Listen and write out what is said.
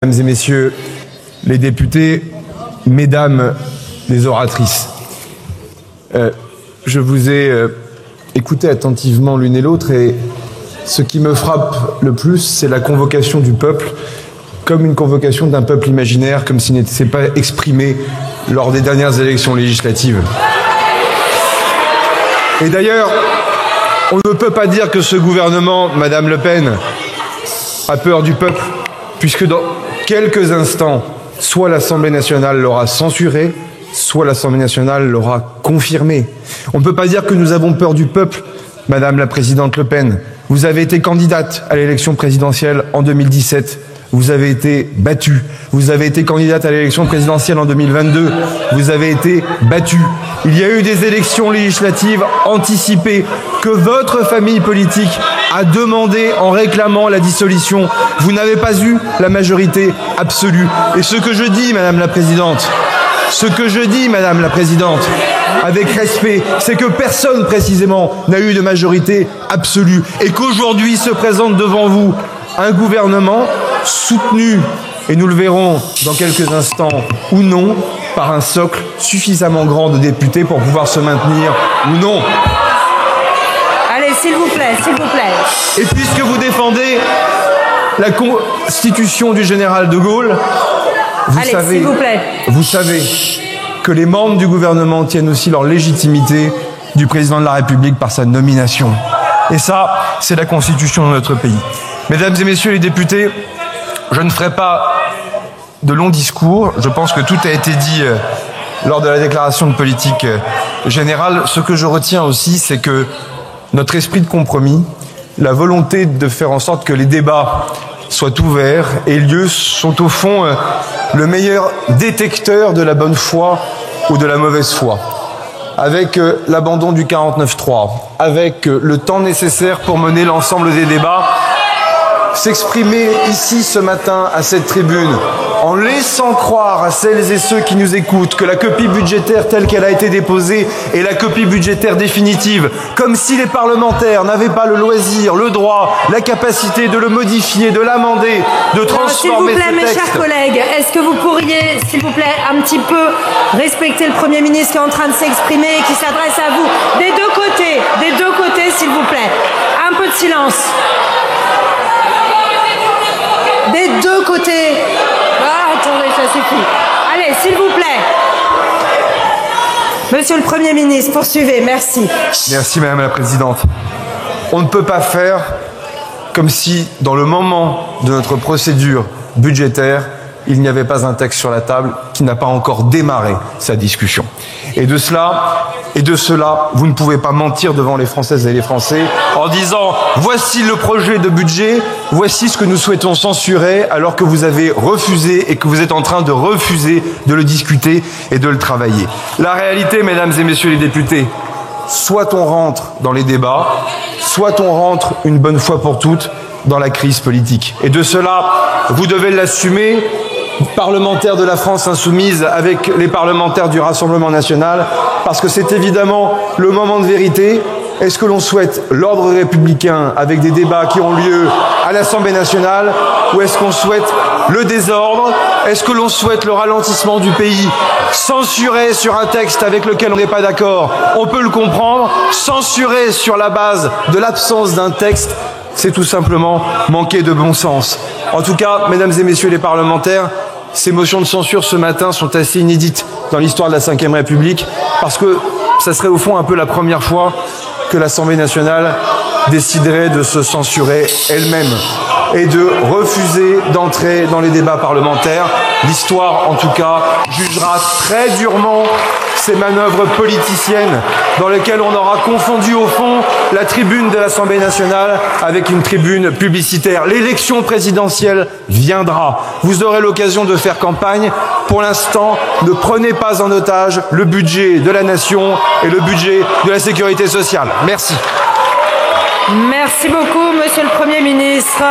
Mesdames et messieurs les députés, mesdames les oratrices, je vous ai écouté attentivement l'une et l'autre et ce qui me frappe le plus, c'est la convocation du peuple comme une convocation d'un peuple imaginaire, comme s'il n'était pas exprimé lors des dernières élections législatives. Et d'ailleurs, on ne peut pas dire que ce gouvernement, Madame Le Pen, a peur du peuple, puisque dans quelques instants, soit l'Assemblée nationale l'aura censuré, soit l'Assemblée nationale l'aura confirmé. On ne peut pas dire que nous avons peur du peuple, Madame la Présidente Le Pen. Vous avez été candidate à l'élection présidentielle en 2017. Vous avez été battue. Vous avez été candidate à l'élection présidentielle en 2022. Vous avez été battue. Il y a eu des élections législatives anticipées que votre famille politique a demandé en réclamant la dissolution. Vous n'avez pas eu la majorité absolue. Et ce que je dis, Madame la Présidente, avec respect, c'est que personne précisément n'a eu de majorité absolue et qu'aujourd'hui se présente devant vous un gouvernement soutenu, et nous le verrons dans quelques instants ou non, par un socle suffisamment grand de députés pour pouvoir se maintenir ou non. Allez, s'il vous plaît, s'il vous plaît. Et puisque vous défendez la constitution du général de Gaulle, vous savez que les membres du gouvernement tiennent aussi leur légitimité du président de la République par sa nomination. Et ça, c'est la constitution de notre pays. Mesdames et messieurs les députés, je ne ferai pas de longs discours. Je pense que tout a été dit lors de la déclaration de politique générale. Ce que je retiens aussi, c'est que notre esprit de compromis, la volonté de faire en sorte que les débats soient ouverts et lieu sont au fond le meilleur détecteur de la bonne foi ou de la mauvaise foi. Avec l'abandon du 49.3, avec le temps nécessaire pour mener l'ensemble des débats, s'exprimer ici ce matin à cette tribune en laissant croire à celles et ceux qui nous écoutent que la copie budgétaire telle qu'elle a été déposée est la copie budgétaire définitive, comme si les parlementaires n'avaient pas le loisir, le droit, la capacité de le modifier, de l'amender, de transformer ce texte. S'il vous plaît, mes chers collègues, est-ce que vous pourriez, s'il vous plaît, un petit peu respecter le Premier ministre qui est en train de s'exprimer et qui s'adresse à vous des deux côtés, s'il vous plaît. Un peu de silence. Des deux côtés. Ah, attendez, ça suffit. Allez, s'il vous plaît. Monsieur le Premier ministre, poursuivez. Merci. Merci, Madame la Présidente. On ne peut pas faire comme si, dans le moment de notre procédure budgétaire, il n'y avait pas un texte sur la table qui n'a pas encore démarré sa discussion. Et de cela, vous ne pouvez pas mentir devant les Françaises et les Français en disant « Voici le projet de budget, voici ce que nous souhaitons censurer » alors que vous avez refusé et que vous êtes en train de refuser de le discuter et de le travailler. La réalité, mesdames et messieurs les députés, soit on rentre dans les débats, soit on rentre une bonne fois pour toutes dans la crise politique. Et de cela, vous devez l'assumer, parlementaires de la France insoumise avec les parlementaires du Rassemblement national, parce que c'est évidemment le moment de vérité. Est-ce que l'on souhaite l'ordre républicain avec des débats qui ont lieu à l'Assemblée nationale, ou est-ce qu'on souhaite le désordre? Est-ce que l'on souhaite le ralentissement du pays? Censurer sur un texte avec lequel on n'est pas d'accord, on peut le comprendre. Censurer sur la base de l'absence d'un texte, c'est tout simplement manquer de bon sens. En tout cas, mesdames et messieurs les parlementaires, ces motions de censure ce matin sont assez inédites dans l'histoire de la Ve République, parce que ça serait au fond un peu la première fois que l'Assemblée nationale déciderait de se censurer elle-même et de refuser d'entrer dans les débats parlementaires. L'histoire, en tout cas, jugera très durement ces manœuvres politiciennes dans lesquelles on aura confondu au fond la tribune de l'Assemblée nationale avec une tribune publicitaire. L'élection présidentielle viendra. Vous aurez l'occasion de faire campagne. Pour l'instant, ne prenez pas en otage le budget de la nation et le budget de la sécurité sociale. Merci. Merci beaucoup, Monsieur le Premier ministre.